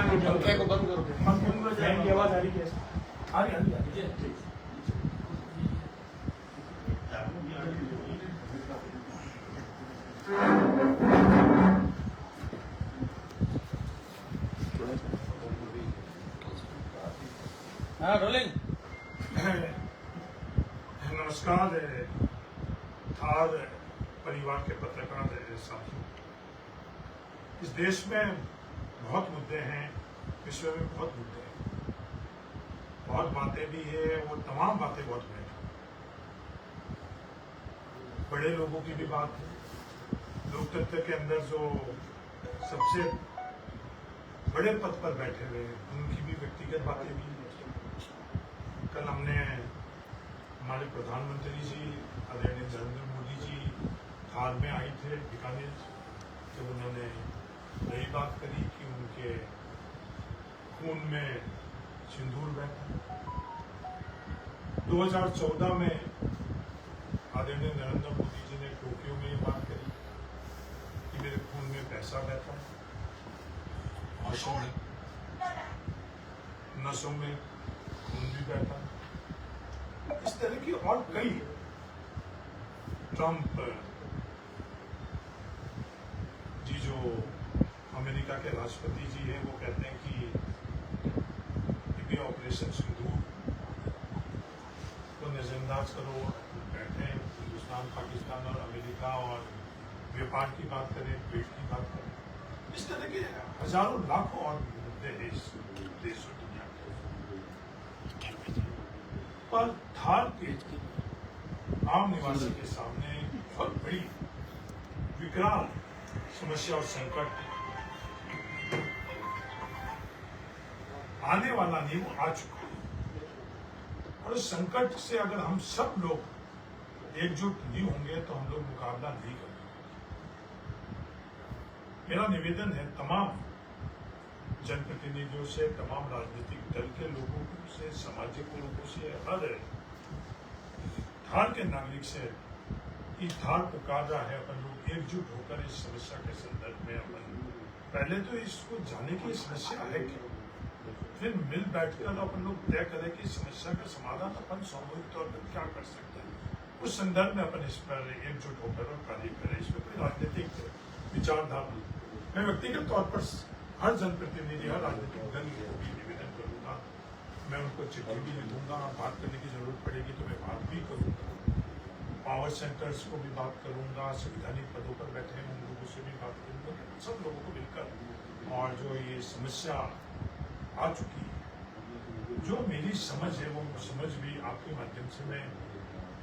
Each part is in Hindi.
पंखे को बंद करो। फैन की आवाज आ रही है? आ रही है। हाँ रोलिंग। नमस्कार थार परिवार के पत्रकार साथियों। इस देश में बहुत मुद्दे हैं, विश्व में बहुत मुद्दे हैं, बहुत बातें भी है, वो तमाम बातें बहुत बड़े लोगों की भी बात है। लोकतंत्र के अंदर जो सबसे बड़े पद पर बैठे हुए हैं उनकी भी व्यक्तिगत बातें भी हैं। कल हमने हमारे प्रधानमंत्री जी आदरणीय नरेंद्र मोदी जी थार में आए थे बीकानेर, जब उन्होंने यही बात करी कि उनके खून में सिंदूर बहता। 2014 में आदरणीय नरेंद्र मोदी जी ने टोक्यो में ये बात करी कि मेरे खून में पैसा बहता है, नसों में खून भी बहता है। इस तरह की और कई ट्रंप जी जो अमेरिका के राष्ट्रपति जी हैं वो कहते हैं कि ऑपरेशन सिंदूर को नजरअंदाज करो, बैठे हिंदुस्तान, पाकिस्तान और अमेरिका और व्यापार की बात करें, ट्रेड की बात करें। इस तरह के हजारों लाखों और मुद्दे हैं इस देश और दुनिया के। पर थार के आम निवासी के सामने बहुत बड़ी विकराल समस्या और संकट आने वाला नहीं, वो आ चुका है। और उस संकट से अगर हम सब लोग एकजुट नहीं होंगे तो हम लोग मुकाबला नहीं कर पाएंगे। मेरा निवेदन है तमाम जनप्रतिनिधियों से, तमाम राजनीतिक दल के लोगों से, सामाजिक लोगों से, हर थार के नागरिक से कि थार पुकार रहा है, अपन लोग एकजुट होकर इस समस्या के संदर्भ में अपन पहले तो इसको जाने की समस्या है क्या, फिर मिल बैठकर अपन लोग तय करें कि समस्या का समाधान अपन सामूहिक तौर पर क्या कर सकते हैं। उस संदर्भ में अपन इस पर एकजुट होकर और कार्य करें। इसमें कोई राजनीतिक विचारधारा, मैं व्यक्तिगत तौर पर हर जनप्रतिनिधि, हर राजनीतिक दल को भी निवेदन करूंगा, मैं उनको चिट्ठी भी लिखूंगा, बात करने की जरूरत पड़ेगी तो मैं बात भी करूंगा, पावर सेंटर्स को भी बात करूंगा, संवैधानिक पदों पर बैठे उन लोगों से भी बात करूंगा, सब लोगों को मिलकर। और जो ये समस्या आ चुकी है, जो मेरी समझ है वो समझ भी आपके माध्यम से मैं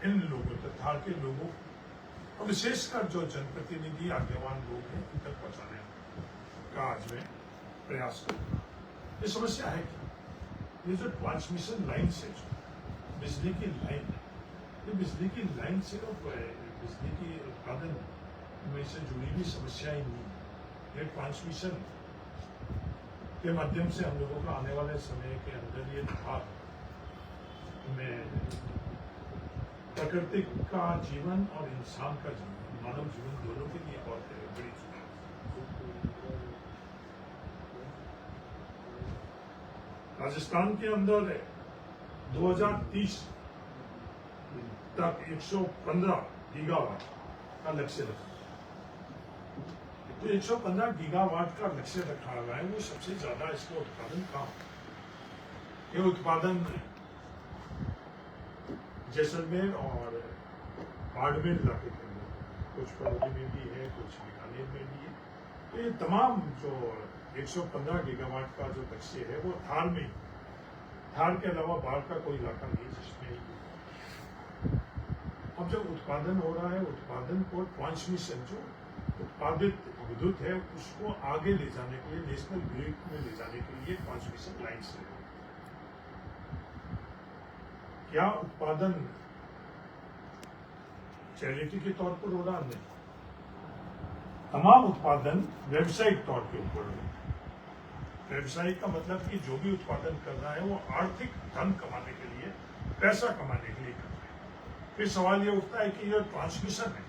इन लोगों तथा के लोगों और विशेषकर जो जनप्रतिनिधि आज्ञावान लोग हैं उन तक पहुंचाने का आज मैं प्रयास करूंगा। ये समस्या है कि ये जो ट्रांसमिशन लाइन से जो बिजली की लाइन है, ये बिजली की लाइन से बिजली की उत्पादन में से जुड़ी हुई समस्या ही नहीं है। ये ट्रांसमिशन के माध्यम से हम लोगों को आने वाले समय के अंदर ये थार में प्रकृति का जीवन और इंसान का जीवन, मानव जीवन दोनों के लिए बहुत बड़ी चुनौती। राजस्थान के अंदर 2030 तक 115 गीगावाट का लक्ष्य रखा। तो 115 गीगावाट का लक्ष्य रखा हुआ है, वो सबसे ज्यादा इसका उत्पादन कहाँ? ये उत्पादन जैसलमेर और बाड़मेर इलाके के अंदर, कुछ पड़ोसी में भी है, कुछ बीकानेर में भी है। तो ये तमाम जो 115 गीगावाट का जो लक्ष्य है वो थार में, थार के अलावा बाहर का कोई इलाका नहीं जिसमें। अब जब उत्पादन हो रहा है, उत्पादन को ट्रांसमिशन, जो उत्पादित विद्युत है उसको आगे ले जाने के लिए, नेशनल ग्रिड में ले जाने के लिए ट्रांसमिशन लाइन से क्या उत्पादन चैरिटी के तौर पर हो रहा? नहीं, तमाम उत्पादन व्यावसायिक तौर के ऊपर हो। व्यावसायिक का मतलब कि जो भी उत्पादन कर रहा है वो आर्थिक धन कमाने के लिए, पैसा कमाने के लिए कर रहा है। फिर सवाल ये उठता है कि ये ट्रांसमिशन है,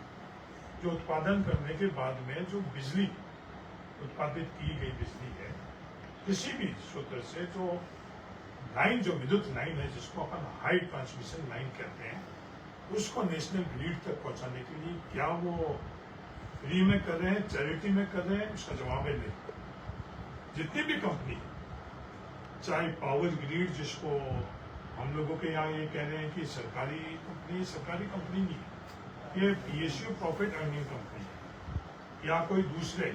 जो उत्पादन करने के बाद में जो बिजली उत्पादित की गई बिजली है, किसी भी सूत्र से जो लाइन, जो विद्युत लाइन है जिसको अपन हाई ट्रांसमिशन लाइन कहते हैं, उसको नेशनल ग्रिड तक पहुंचाने के लिए क्या वो फ्री में कर रहे हैं, चैरिटी में कर रहे हैं, उसका जवाब है नहीं। जितनी भी कंपनी, चाहे पावर ग्रिड जिसको हम लोगों के यहाँ ये कह रहे हैं कि सरकारी कंपनी नहीं, ये पीएसयू प्रॉफिट अर्निंग कंपनी है, या कोई दूसरे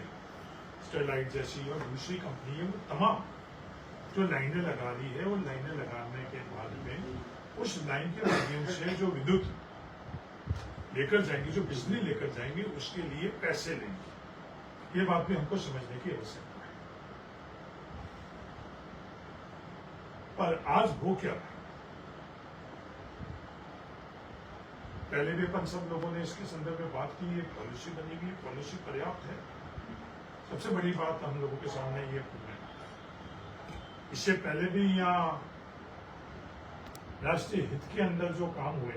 स्टेरलाइट जैसी और दूसरी कंपनी है, वो तमाम जो लाइनें लगा रही है, वो लाइनें लगाने के बाद में उस लाइन के माध्यम से जो विद्युत लेकर जाएंगे, जो बिजली लेकर जाएंगे, उसके लिए पैसे लेंगे। ये बात भी हमको समझने की आवश्यकता है। पर आज हो क्या है, पहले भी अपन सब लोगों ने इसके संदर्भ में बात की, ये पॉलिसी बनेगी, पॉलिसी पर्याप्त है। सबसे बड़ी बात हम लोगों के सामने ये है, इससे पहले भी यहाँ राष्ट्रीय हित के अंदर जो काम हुए,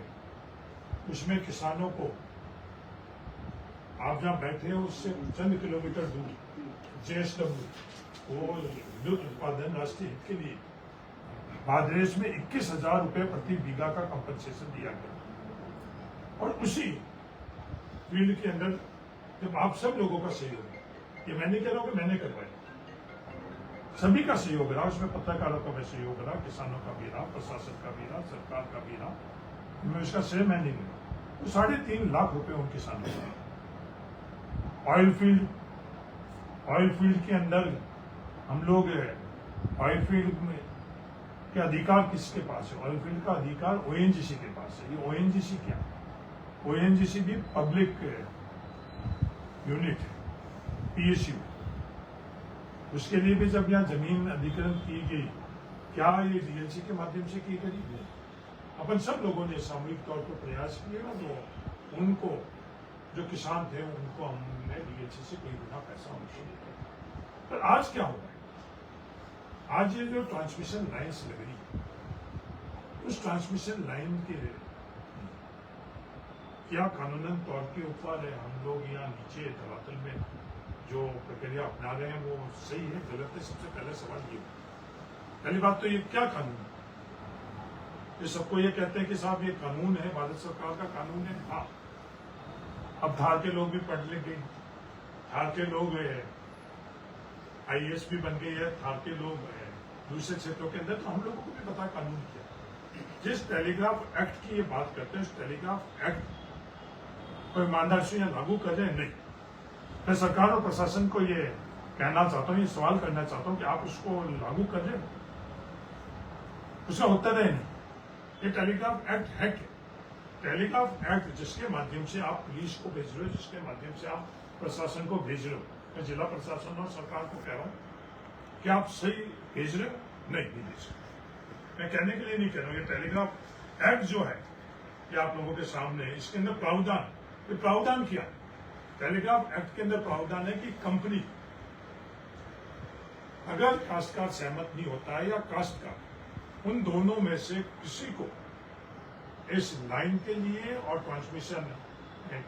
उसमें किसानों को, आप जहां बैठे हो उससे चंद किलोमीटर दूर JSW वो विद्युत उत्पादन राष्ट्रीय हित के लिए बादरेस में 21,000 रुपए प्रति बीघा का कंपनसेशन दिया गया। और उसी फील्ड के अंदर जब आप सब लोगों का सहयोग, ये मैं नहीं कह रहा हूं कि मैंने करवाया, सभी का सहयोग रहा, उसमें पत्रकारों का भी सहयोग रहा, किसानों का भी रहा, प्रशासन का भी रहा, सरकार का भी रहा, मैं उसका श्रेय मैं नहीं ले रहा। तो 3.5 लाख रुपए उन किसानों को ऑयल फील्ड के अंदर हम लोग ऑयल फील्ड में के अधिकार किसके पास है? ऑयल फील्ड का अधिकार ONGC के पास है। ये ONGC क्या है? ONGC भी पब्लिक यूनिट है, PSU। उसके लिए भी जब यहाँ जमीन अधिग्रहण की गई, क्या ये DLC के माध्यम से की गई? अपन सब लोगों ने सामूहिक तौर पर प्रयास किए ना, तो उनको जो किसान थे उनको हमने DLC से कई गुना पैसा उनको दिया। पर आज क्या हो रहा है? आज ये जो ट्रांसमिशन लाइन्स लग रही है, उस ट्रांसमिशन लाइन के क्या कानूनन तौर के ऊपर हम लोग यहाँ नीचे धरातल में जो प्रक्रिया अपना रहे हैं वो सही है, गलत है? सबसे पहले सवाल ये, पहली बात तो ये क्या कानून है? ये सबको ये कहते हैं कि साहब ये कानून है, भारत सरकार का कानून है। हाँ, अब धार के लोग भी पढ़ लेंगे, धार के लोग IAS भी बन गई है, धार के लोग दूसरे क्षेत्रों के अंदर, तो हम लोगों को भी पता कानून क्या है। जिस टेलीग्राफ एक्ट की ये बात करते हैं, उस टेलीग्राफ एक्ट को ईमानदार से यहाँ लागू कर रहे हैं? नहीं। मैं सरकार और प्रशासन को ये कहना चाहता हूँ, ये सवाल करना चाहता हूँ कि आप उसको लागू कर रहे हो? उसका उत्तर है नहीं। ये टेलीग्राफ एक्ट है क्या? टेलीग्राफ एक्ट जिसके माध्यम से आप पुलिस को भेज रहे हो, जिसके माध्यम से आप प्रशासन को भेज रहे हो, मैं जिला प्रशासन और सरकार को कह रहा हूँ कि आप सही भेज रहे हो? नहीं भेज रहे। मैं कहने के लिए नहीं कह रहा हूँ। ये टेलीग्राफ एक्ट जो है ये आप लोगों के सामने, इसके अंदर प्रावधान, ये प्रावधान क्या है? टेलीग्राफ एक्ट के अंदर प्रावधान है कि कंपनी अगर काश्तकार सहमत नहीं होता है या काश्तकार, उन दोनों में से किसी को इस लाइन के लिए और ट्रांसमिशन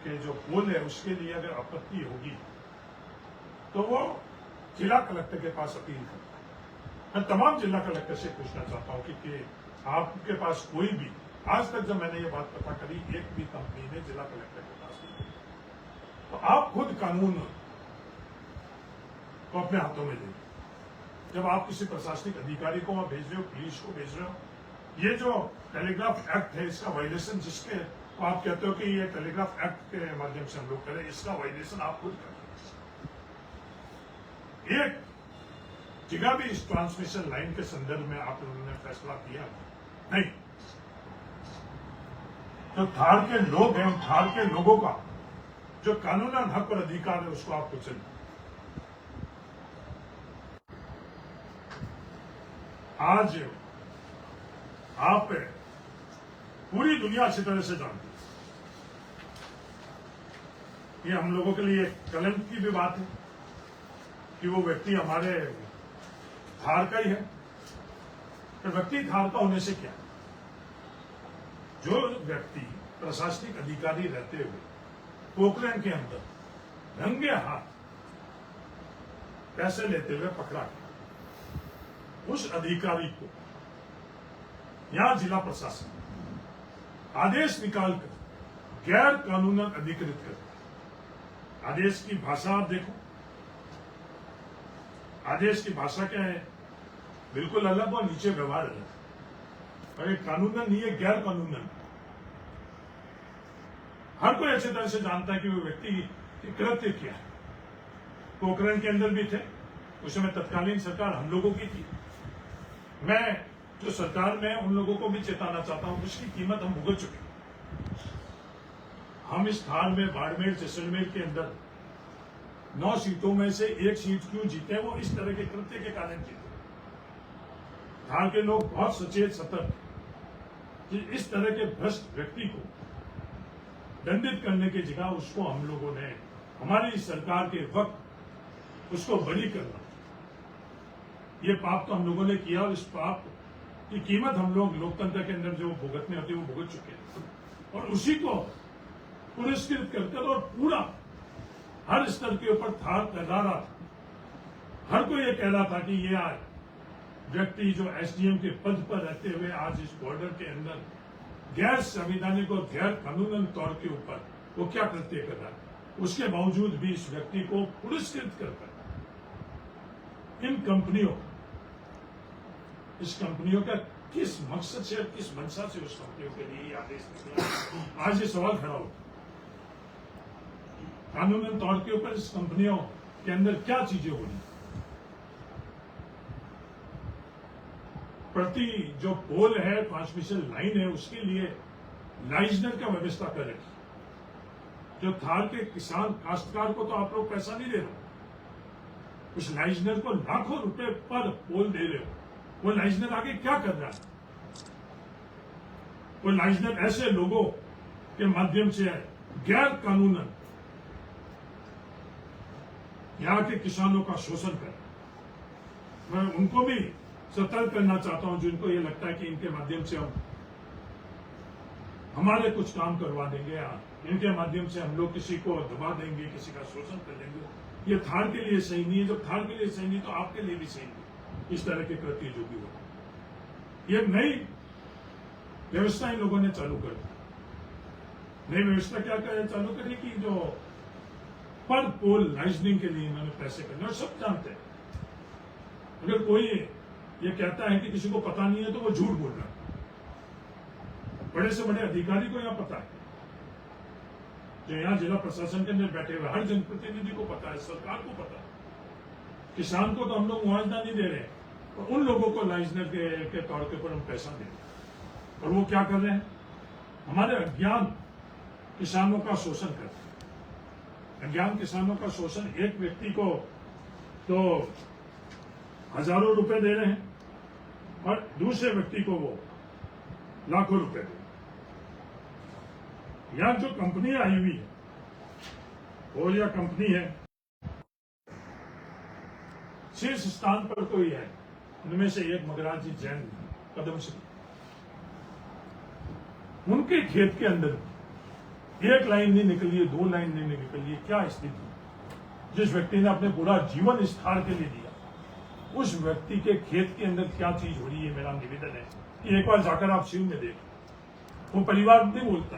के जो पोल है उसके लिए अगर आपत्ति होगी तो वो जिला कलेक्टर के पास अपील करता है। मैं तमाम जिला कलेक्टर से पूछना चाहता हूँ कि आपके पास कोई भी, आज तक जब मैंने ये बात पता करी, एक भी कंपनी ने जिला कलेक्टर के पास नहीं गई। तो आप खुद कानून को अपने हाथों में ले, जब आप किसी प्रशासनिक अधिकारी को वहां भेज रहे हो, पुलिस को भेज रहे हो, ये जो टेलीग्राफ एक्ट है इसका वायलेशन, जिसके आप कहते हो कि ये टेलीग्राफ एक्ट के माध्यम से हम लोग करें, इसका वायलेशन आप खुद कर रहे हो। एक जगह भी इस ट्रांसमिशन लाइन के संदर्भ में आप लोगों ने फैसला किया नहीं। तो थार के लोग हैं, थार के लोगों का जो कानूनन हक और अधिकार है उसको आप कुचल। आज आप पूरी दुनिया अच्छी तरह से जानती है, ये हम लोगों के लिए कलंक की भी बात है कि वो व्यक्ति हमारे धार का ही है। तो व्यक्ति धार का होने से क्या, जो व्यक्ति प्रशासनिक अधिकारी रहते हुए पोखरण के अंदर रंगे हाथ पैसे लेते हुए पकड़ा गया, उस अधिकारी को या जिला प्रशासन आदेश निकालकर गैर कानूनन अधिकृत कर। आदेश की भाषा आप देखो, आदेश की भाषा क्या है? बिल्कुल अलग और नीचे व्यवहार अलग। और ये कानूनन नहीं है, गैर कानूनन। हर कोई अच्छी तरह से जानता है कि वो व्यक्ति की कृत्य क्या है। पोखरण के अंदर भी थे, उस समय तत्कालीन सरकार हम लोगों की थी। मैं जो सरकार में उन लोगों को भी चेताना चाहता हूं, उसकी कीमत हम भुगत चुके हैं। हम इस थार में बाड़मेर जैसलमेर के अंदर 9 सीटों में से 1 सीट क्यों जीते? वो इस तरह के कृत्य के कारण जीते। थार के लोग बहुत सचेत सतर्क कि इस तरह के भ्रष्ट व्यक्ति को दंडित करने की जगह उसको हम लोगों ने हमारी सरकार के वक्त उसको बरी करना, ये पाप तो हम लोगों ने किया और इस पाप की कीमत हम लोग लोकतंत्र के अंदर जो भुगतने होती है वो भुगत चुके हैं। और उसी को पुरस्कृत करकर और पूरा हर स्तर के ऊपर थार फैला रहा था। हर कोई ये कह रहा था कि ये आज व्यक्ति जो एसडीएम के पद पर रहते हुए आज इस बॉर्डर के अंदर गैर संवैधानिक और गैर कानूनन तौर के ऊपर वो क्या कृत्य कर रहा है। उसके बावजूद भी इस व्यक्ति को पुरस्कृत कर इन कंपनियों, इस कंपनियों का किस मकसद से और किस मंशा से उस कंपनियों के लिए आदेश निकला, आज ये सवाल खड़ा होता है। कानूनन तौर के ऊपर इस कंपनियों के अंदर क्या चीजें हो रही, प्रति जो पोल है, ट्रांसमिशन लाइन है, उसके लिए लाइजनर का व्यवस्था कर रखी। जो थार के किसान काश्तकार को तो आप लोग पैसा नहीं दे रहे, उस लाइजनर को लाखों रुपए पर पोल दे रहे हो। वो लाइजनर आगे क्या कर रहा है? वो लाइजनर ऐसे लोगों के माध्यम से गैर कानूनन यहाँ के किसानों का शोषण कर। मैं उनको भी सतर्क करना चाहता हूं जिनको ये लगता है कि इनके माध्यम से हम हमारे कुछ काम करवा देंगे या इनके माध्यम से हम लोग किसी को दबा देंगे, किसी का शोषण कर लेंगे। ये थार के लिए सही नहीं है। जब थार के लिए सही नहीं तो आपके लिए भी सही नहीं। इस तरह के कृत्य जो भी हो, ये नई व्यवस्था इन लोगों ने चालू कर दी। नई व्यवस्था क्या चालू करी कि जो पर पोल लाइजनिंग के लिए इन्होंने पैसे करने, और सब जानते हैं। अगर कोई ये कहता है कि किसी को पता नहीं है तो वो झूठ बोल रहा है। बड़े से बड़े अधिकारी को यहाँ पता है, जो यहाँ जिला प्रशासन के अंदर बैठे हुए हर जनप्रतिनिधि को पता है, सरकार को पता है। किसान को तो हम लोग मुआवजा नहीं दे रहे हैं, और उन लोगों को लाइजनर के तौर के ऊपर हम पैसा दे रहे हैं। और वो क्या कर रहे हैं? हमारे अज्ञान किसानों का शोषण करते हैं। अज्ञान किसानों का शोषण, एक व्यक्ति को तो हजारों रुपए दे रहे हैं और दूसरे व्यक्ति को वो लाखों रुपए दे रहे हैं। यहां जो कंपनी आई हुई है, वो यह कंपनी है, शीर्ष स्थान पर कोई है, उनमें से एक मगराज जी जैन कदम से, उनके खेत के अंदर एक लाइन नहीं निकली है, 2 लाइन नहीं निकली है। क्या स्थिति? जिस व्यक्ति ने अपने पूरा जीवन इस थार के लिए दिया, उस व्यक्ति के खेत के अंदर क्या चीज हो रही है? मेरा निवेदन है कि एक बार जाकर आप शिव में देखें। वो परिवार नहीं बोलता,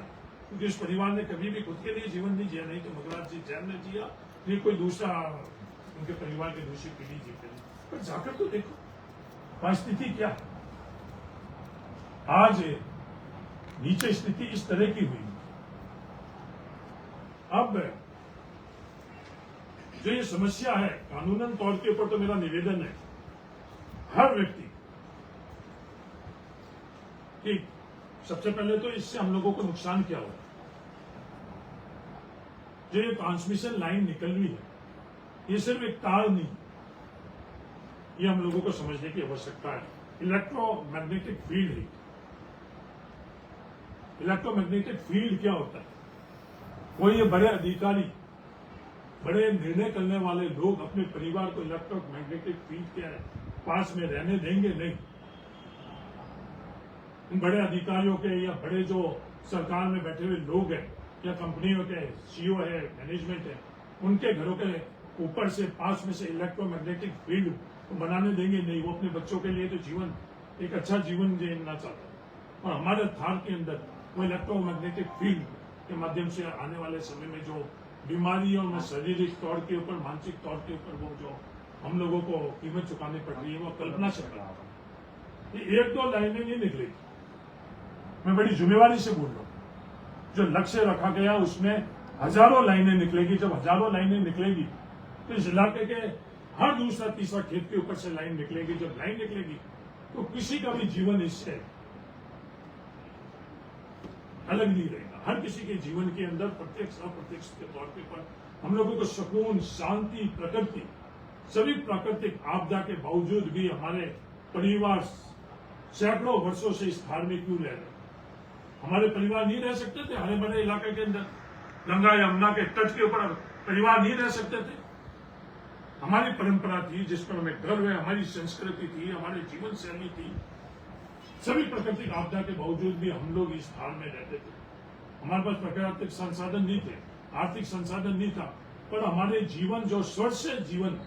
क्योंकि उस परिवार ने कभी भी खुद के लिए जीवन नहीं जिया, नहीं तो मगराज जी जैन ने जिया, नहीं कोई दूसरा उनके परिवार की दूसरी पीढ़ी जीते। पर जाकर तो देखो वहां स्थिति क्या है। आज नीचे स्थिति इस तरह की हुई। अब जो ये समस्या है, कानूनन तौर के ऊपर तो मेरा निवेदन है हर व्यक्ति कि सबसे पहले तो इससे हम लोगों को नुकसान क्या होगा। जो ये ट्रांसमिशन लाइन निकल रही है, ये सिर्फ एक तार नहीं, ये हम लोगों को समझने की आवश्यकता है। इलेक्ट्रोमैग्नेटिक फील्ड है। इलेक्ट्रोमैग्नेटिक फील्ड क्या होता है? वो ये बड़े अधिकारी, बड़े निर्णय करने वाले लोग अपने परिवार को इलेक्ट्रोमैग्नेटिक फील्ड के पास में रहने देंगे नहीं। इन बड़े अधिकारियों के या बड़े जो सरकार में बैठे हुए लोग हैं या कंपनियों के सीईओ है, मैनेजमेंट है, उनके घरों के ऊपर से पास में से इलेक्ट्रोमैग्नेटिक फील्ड तो बनाने देंगे नहीं। वो अपने बच्चों के लिए तो जीवन एक अच्छा जीवन जीना चाहता है। और हमारे थार के अंदर वो इलेक्ट्रोमैग्नेटिक फील्ड के माध्यम से आने वाले समय में जो बीमारियों में शारीरिक तौर के ऊपर, मानसिक तौर के ऊपर वो जो हम लोगों को कीमत चुकानी पड़ रही है, वो कल्पना से बड़ा होगा। ये एक दो लाइनें नहीं निकलेगी, मैं बड़ी जिम्मेवारी से बोल रहा हूँ। जो लक्ष्य रखा गया उसमें हजारों लाइनें निकलेगी। जब हजारों लाइनें निकलेगी तो इस इलाके के हर दूसरा तीसरा खेत के ऊपर से लाइन निकलेगी। जब लाइन निकलेगी तो किसी का भी जीवन इससे अलग नहीं रहेगा। हर किसी के जीवन के अंदर प्रत्यक्ष अप्रत्यक्ष के तौर पर हम लोगों को सुकून, शांति, प्रकृति, सभी प्राकृतिक आपदा के बावजूद भी हमारे परिवार सैकड़ों वर्षों से इस थार में क्यों रह रहे? हमारे परिवार नहीं रह सकते थे हरे भरे इलाके के अंदर? गंगा यमुना के तट के ऊपर परिवार नहीं रह सकते थे? हमारी परंपरा थी जिस पर हमें गर्व है, हमारी संस्कृति थी, हमारी जीवन शैली थी। सभी प्राकृतिक आपदा के बावजूद भी हम लोग इस थार में रहते थे। हमारे पास प्राकृतिक संसाधन नहीं थे, आर्थिक संसाधन नहीं था, पर हमारे जीवन जो स्वर्ग से जीवन,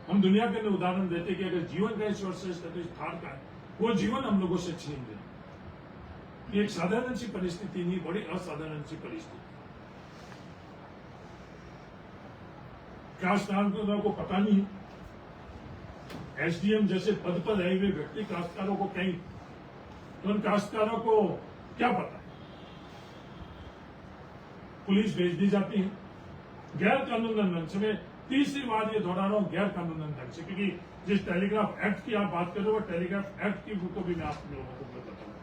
हम दुनिया के लिए उदाहरण देते कि अगर जीवन का स्वर्ग से तो इस थार का है, वो जीवन हम लोगों से छीन लिया। ये एक साधारण सी परिस्थिति नहीं, बड़ी असाधारण सी परिस्थिति। काश्तकारों को पता नहीं, एसडीएम जैसे पद पर रहे हुए व्यक्ति काश्तकारों को कहीं, तो उन काश्तकारों को क्या पता है? पुलिस भेज दी जाती है गैर कानूनन ढंग से। मैं तीसरी बार ये दोहरा रहा हूं, गैर कानूनन ढंग से, क्योंकि जिस टेलीग्राफ एक्ट की आप बात कर रहे हो, टेलीग्राफ एक्ट की को भी मैं आप लोगों को बताऊंगा।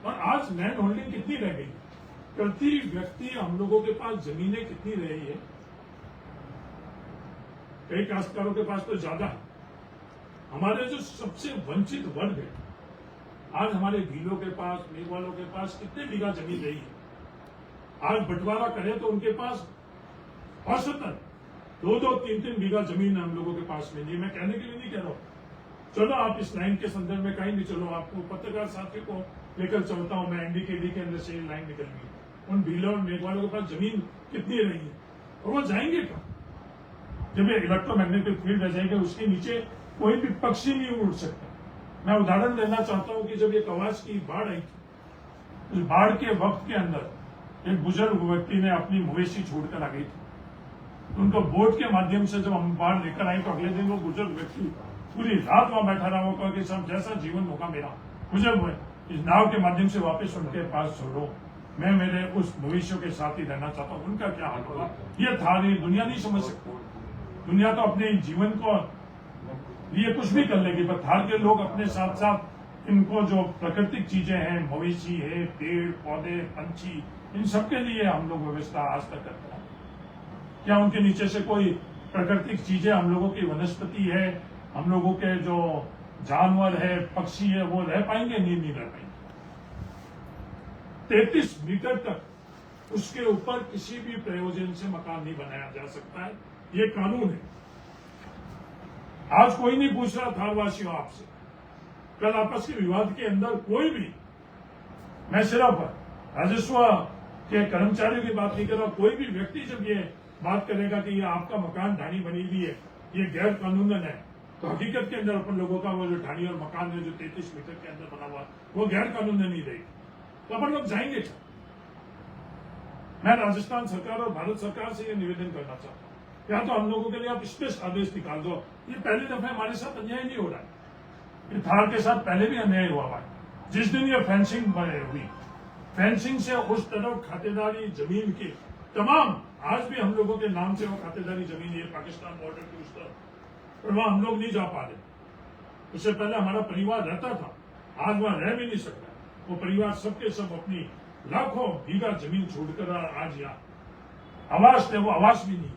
और आज लैंड होल्डिंग कितनी रह गई? प्रति व्यक्ति हम लोगों के पास जमीनें कितनी रही है? कई काश्तकारों के पास तो ज्यादा है। हमारे जो सबसे वंचित वर्ग है, आज हमारे भीलों के पास, मेघवालों के पास कितने बीघा जमीन रही है? आज बंटवारा करें तो उनके पास औसतन 2-2, 3-3 बीघा जमीन हम लोगों के पास में नहीं। मैं कहने के लिए नहीं कह रहा हूं, चलो आप इस लाइन के संदर्भ में कहीं भी चलो, आपको पत्रकार साथी को लेकर चलता हूं मैं, एनडीकेडी के अंदर से ये लाइन निकल गई। उन भीलों और मेघवालों के पास जमीन कितनी रही है और वो जाएंगे कहाँ? जब ये इलेक्ट्रोमैग्नेटिक फील्ड रह जाएंगे, उसके नीचे कोई भी पक्षी नहीं उड़ सकता। मैं उदाहरण देना चाहता हूं कि जब ये कवास की बाढ़ आई थी, इस बाढ़ के वक्त के अंदर एक बुजुर्ग व्यक्ति ने अपनी मवेशी छोड़कर आ गई थी। उनको बोट के माध्यम से जब हम बाढ़ लेकर आए तो अगले दिन वो बुजुर्ग व्यक्ति पूरी रात वहां बैठा रहा, वो कि सब जैसा जीवन होगा मेरा, मुझे इस नाव के माध्यम से वापस उनके पास छोड़ो, मैं मेरे उस भविष्य के साथ ही रहना चाहता हूँ। उनका क्या हाल होगा? ये था, ये दुनिया नहीं समझ सकती। दुनिया तो अपने जीवन को लिए कुछ भी कर लेगी, पर थार के लोग अपने साथ साथ इनको जो प्राकृतिक चीजें हैं, मवेशी है, पेड़ पौधे, पंछी, इन सबके लिए हम लोग व्यवस्था आज तक करते हैं। क्या उनके नीचे से कोई प्राकृतिक चीजें, हम लोगों की वनस्पति है, हम लोगों के जो जानवर है, पक्षी है, वो रह पाएंगे? नहीं रह पाएंगे। 33 मीटर तक उसके ऊपर किसी भी प्रयोजन से मकान नहीं बनाया जा सकता है, ये कानून है। आज कोई नहीं पूछ रहा थारवासियों आपसे, कल आपस के विवाद के अंदर कोई भी, मैं सिर्फ राजस्व के कर्मचारियों की बात नहीं कर रहा, कोई भी व्यक्ति जब ये बात करेगा कि ये आपका मकान ढाणी बनी हुई है, ये गैर कानूनन है, तो हकीकत के अंदर अपन लोगों का वो जो ढाणी और मकान है जो 33 मीटर के अंदर बना हुआ, वो गैर कानूनन नहीं रहेगी, तो अपन लोग जाएंगे क्या? मैं राजस्थान सरकार और भारत सरकार से ये निवेदन करना चाहता हूँ, या तो हम लोगों के लिए आप स्पेशल आदेश निकाल दो। ये पहली दफा हमारे साथ अन्याय नहीं हो रहा है, थार के साथ पहले भी अन्याय हुआ है। जिस दिन ये फेंसिंग हुई, फेंसिंग से उस तरफ खातेदारी जमीन की तमाम, आज भी हम लोगों के नाम से वो खातेदारी जमीन है पाकिस्तान बॉर्डर की उस तरफ, पर वहां हम लोग नहीं जा पा रहे। उससे पहले हमारा परिवार रहता था, आज वहां रह भी नहीं सकता। वो परिवार सबके सब अपनी लाखों बीघा जमीन छोड़कर आज यहाँ आवास थे, वो आवास भी नहीं।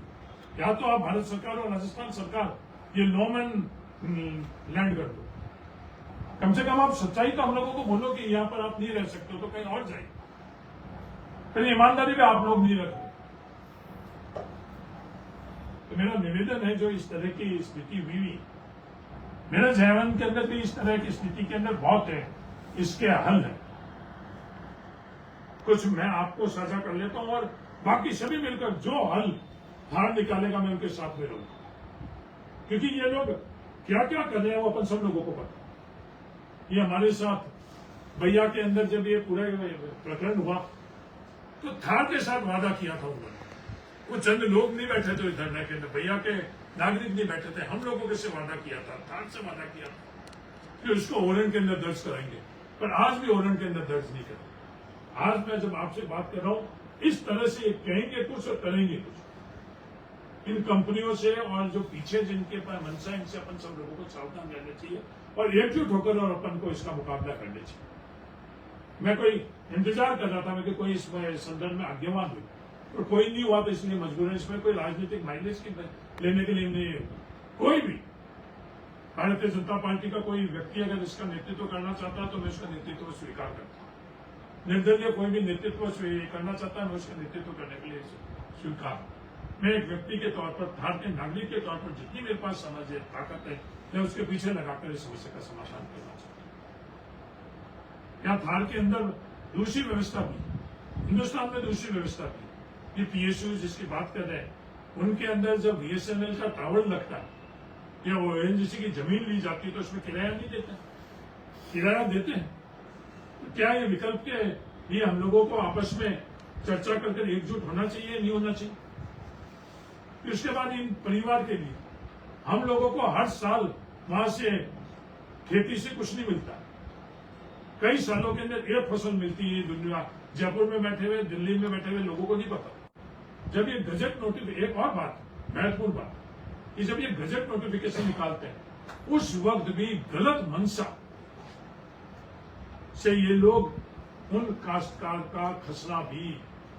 या तो आप भारत सरकार और राजस्थान सरकार ये नो मैन लैंड कर दो, कम से कम आप सच्चाई तो हम लोगों को बोलो कि यहाँ पर आप नहीं रह सकते हो तो कहीं और जाइए। फिर ईमानदारी भी आप लोग नहीं रखते। तो मेरा निवेदन है, जो इस तरह की स्थिति हुई, मेरे जीवन के अंदर भी इस तरह की स्थिति के अंदर बहुत है, इसके हल है। कुछ मैं आपको साझा कर लेता हूं और बाकी सभी मिलकर जो हल थार निकालेगा मैं उनके साथ में रहूंगा। क्योंकि ये लोग क्या क्या कर रहे हैं वो अपन सब लोगों को पता। ये हमारे साथ भैया के अंदर जब ये पूरा प्रकरण हुआ तो थार के साथ वादा किया था उन्होंने। वो चंद लोग नहीं बैठे थे धरने के अंदर, भैया के नागरिक नहीं बैठे थे, हम लोगों के से वादा किया था, थार से वादा किया था कि उसको ओरन के अंदर दर्ज कराएंगे, पर आज भी ओरन के अंदर दर्ज नहीं कर। आज मैं जब आपसे बात कर रहा हूं, इस तरह से कहेंगे कुछ और करेंगे कुछ। इन कंपनियों से और जो पीछे जिनके पास मनसा, इनसे अपन सब लोगों को सावधान रहना चाहिए और एकजुट होकर और अपन को इसका मुकाबला करना चाहिए। मैं कोई इंतजार कर रहा था मैं कि कोई इस संदर्भ में आज्ञावान हुई, और कोई नहीं हुआ, तो इसलिए मजबूरन इसमें कोई राजनीतिक माइलेज लेने के लिए नहीं। कोई भी भारतीय जनता पार्टी का कोई व्यक्ति अगर इसका नेतृत्व करना चाहता है तो मैं उसका नेतृत्व स्वीकार करता हूँ। निर्दलीय कोई भी नेतृत्व करना चाहता है मैं उसका नेतृत्व करने के लिए स्वीकार। मैं एक व्यक्ति के तौर पर, भारतीय नागरिक के तौर पर जितनी मेरे पास समझ है, ताकत है, मैं उसके पीछे लगाकर इस समस्या का समाधान करना चाहता हूँ। यहाँ थार के अंदर दूसरी व्यवस्था भी, हिंदुस्तान में दूसरी व्यवस्था भी, ये पीएसयू जिसकी बात कर रहे हैं, उनके अंदर जब बीएसएनएल का टावर लगता है या ओएनजीसी की जमीन ली जाती है तो उसमें किराया नहीं देते, किराया देते हैं। तो क्या ये विकल्प के लिए हम लोगों को आपस में चर्चा करके एकजुट होना चाहिए, नहीं होना चाहिए? फिर उसके बाद इन परिवार के लिए हम लोगों को हर साल वहां से खेती से कुछ नहीं मिलता, कई सालों के अंदर एक फसल मिलती है। दुनिया जयपुर में बैठे हुए, दिल्ली में बैठे हुए लोगों को नहीं पता। जब ये गजट नोटिफिकेशन, एक और बात, महत्वपूर्ण बात, कि जब ये गजट नोटिफिकेशन निकालते हैं उस वक्त भी गलत मंशा से ये लोग उन काश्तकार का खसरा भी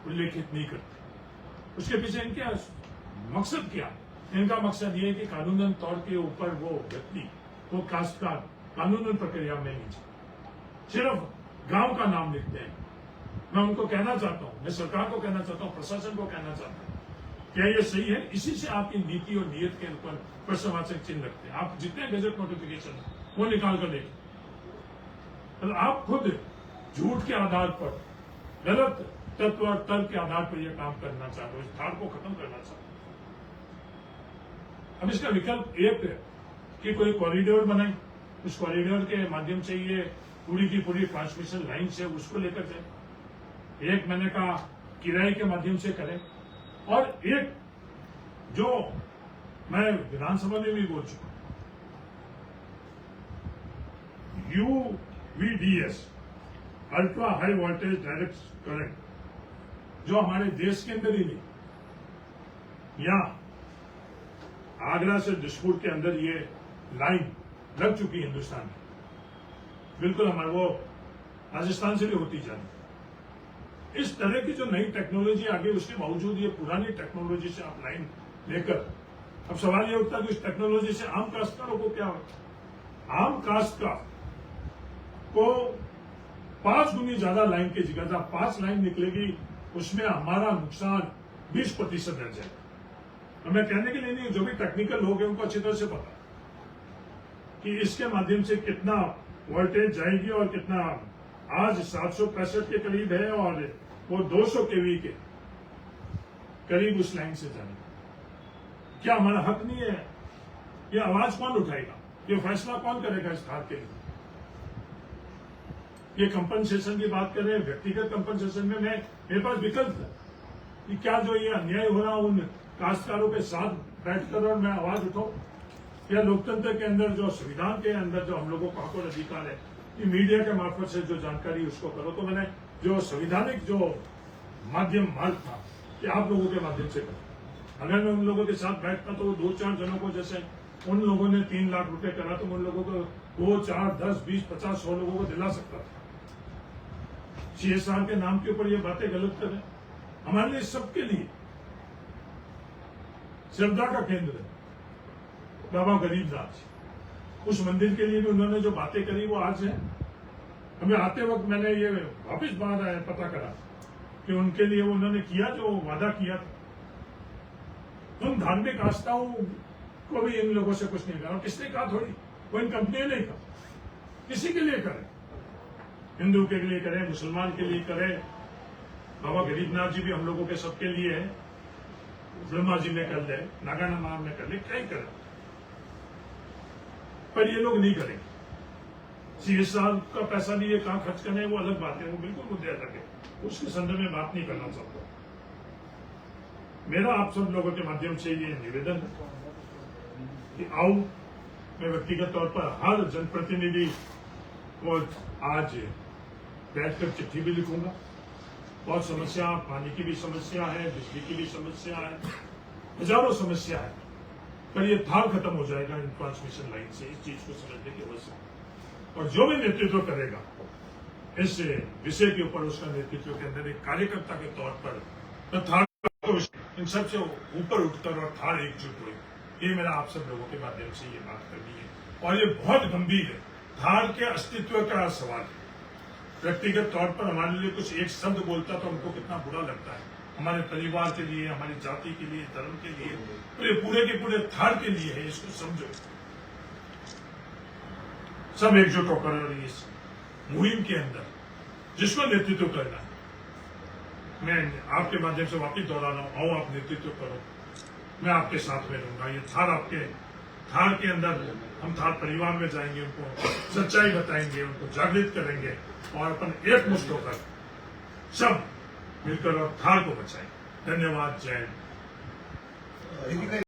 उल्लेखित नहीं करते। उसके पीछे इनका मकसद क्या? इनका मकसद ये है कि कानूनन तौर के ऊपर वो व्यक्ति, वो काश्तकार कानूनन प्रक्रिया में नहीं जाए, सिर्फ गांव का नाम लिखते हैं। मैं उनको कहना चाहता हूं, मैं सरकार को कहना चाहता हूं, प्रशासन को कहना चाहता हूं, क्या ये सही है? इसी से आपकी नीति और नियत के ऊपर प्रश्नवाचक चिन्ह रखते हैं। आप जितने गजट नोटिफिकेशन वो निकाल कर देखें, तो आप खुद झूठ के आधार पर, गलत तत्व और तर्क के आधार पर यह काम करना चाहते हो, इस धार को खत्म करना चाहते हो। अब इसका विकल्प एक है कि कोई कॉरिडोर बनाए, उस कॉरिडोर के माध्यम से ये पूरी की पूरी ट्रांसमिशन लाइन से उसको लेकर जाए। एक मैंने कहा किराए के माध्यम से करें, और एक जो मैं विधानसभा में भी बोल चुका, UVDS, ultra high voltage direct current, जो हमारे देश के अंदर ही नहीं, या आगरा से दिसपुर के अंदर ये लाइन लग चुकी है हिंदुस्तान में, बिल्कुल हमारे वो राजस्थान से भी होती जा रही। इस तरह की जो नई टेक्नोलॉजी आ गई, उसके बावजूद ये पुरानी टेक्नोलॉजी से आप लाइन लेकर, अब सवाल ये उठता है कि इस टेक्नोलॉजी से आम काश्तकारों को क्या होगा? आम काश्तकार को 5 गुनी ज्यादा लाइन की जगह जहां 5 लाइन निकलेगी, उसमें हमारा नुकसान 20% रह जाएगा। तो मैं कहने के लिए नहीं, जो भी टेक्निकल लोग हैं उनको अच्छी तरह से पता कि इसके माध्यम से कितना वोल्टेज जाएगी और कितना, आज 765 के करीब है और वो 200 केवी के करीब उस लाइन से जाने। क्या हमारा हक नहीं है? ये आवाज कौन उठाएगा? ये फैसला कौन करेगा इस धार के लिए? ये कंपनसेशन की बात कर रहे हैं, व्यक्तिगत कंपनसेशन में मेरे पास विकल्प है कि क्या जो ये अन्याय हो रहा उन काश्तकारों के साथ बैठकर और मैं आवाज उठाऊं, या लोकतंत्र के अंदर जो संविधान के अंदर जो हम लोगों को हक और अधिकार है कि मीडिया के मार्फत से जो जानकारी उसको करो। तो मैंने जो संविधानिक जो मार्ग था कि आप लोगों के माध्यम से करो। अगर मैं उन लोगों के साथ बैठता तो 2-4 जनों को, जैसे उन लोगों ने 3 लाख रुपए करा, तो उन लोगों को 2, 4, 10, 20, 50, 100 लोगों को दिला सकता था। CSR के नाम के ऊपर ये बातें गलत कर रहे। हमारे लिए, सबके लिए श्रद्धा का केंद्र है बाबा गरीबनाथ जी। उस मंदिर के लिए भी उन्होंने जो बातें करी वो आज है। हमें आते वक्त मैंने ये वापिस बात पता करा कि उनके लिए उन्होंने किया जो वादा किया था। उन धार्मिक आस्थाओं को भी इन लोगों से कुछ नहीं कहा। किसने कहा? थोड़ी, वो इन कंपनियों ने कहा। किसी के लिए करें, हिंदू के लिए करें, मुसलमान के लिए करें, बाबा गरीबनाथ जी भी हम लोगों के सबके लिए है, ब्रह्मा जी में कर ले, नागाना में कर ले, क्या ही करें। पर ये लोग नहीं करेंगे। CSR का पैसा लिए कहाँ खर्च करना है वो अलग बात है, वो बिल्कुल मुद्दे अलग है, उसके संदर्भ में बात नहीं करना चाहता। मेरा आप सब लोगों के माध्यम से ये निवेदन है कि आओ, मैं व्यक्तिगत तौर पर हर जनप्रतिनिधि को आज बैठकर चिट्ठी भी लिखूंगा। बहुत समस्या, पानी की भी समस्या है, बिजली की भी समस्या है, हजारों समस्या है, पर ये थाल खत्म हो जाएगा इन ट्रांसमिशन लाइन से। इस चीज को समझने की आवश्यकता है, और जो भी नेतृत्व करेगा इस विषय के ऊपर उसका नेतृत्व के अंदर एक कार्यकर्ता के तौर पर तो थाल को इन सबसे ऊपर उठकर और थाल एकजुट हुई। ये मेरा आप सब लोगों के माध्यम से ये बात करनी है, और ये बहुत गंभीर है। थाल के अस्तित्व का सवाल है। व्यक्तिगत तौर पर हमारे लिए कुछ एक शब्द बोलता तो हमको कितना बुरा लगता है, हमारे परिवार के लिए, हमारी जाति के लिए, धर्म के लिए, तो ये पूरे के पूरे थाल के लिए है। इसको समझो, सब एकजुट होकर इस मुहिम के अंदर जिसको नेतृत्व करना है, मैं आपके माध्यम से वापिस दोहरा रहा हूं, आओ आप नेतृत्व करो, मैं आपके साथ में रहूंगा। ये थाल आपके थाल के अंदर हम थाल परिवार में जाएंगे, उनको सच्चाई बताएंगे, उनको जागृत करेंगे, और अपन एकमुष्ट होकर सब मिलकर और थाल को बचाएंगे। धन्यवाद। जय हिंद।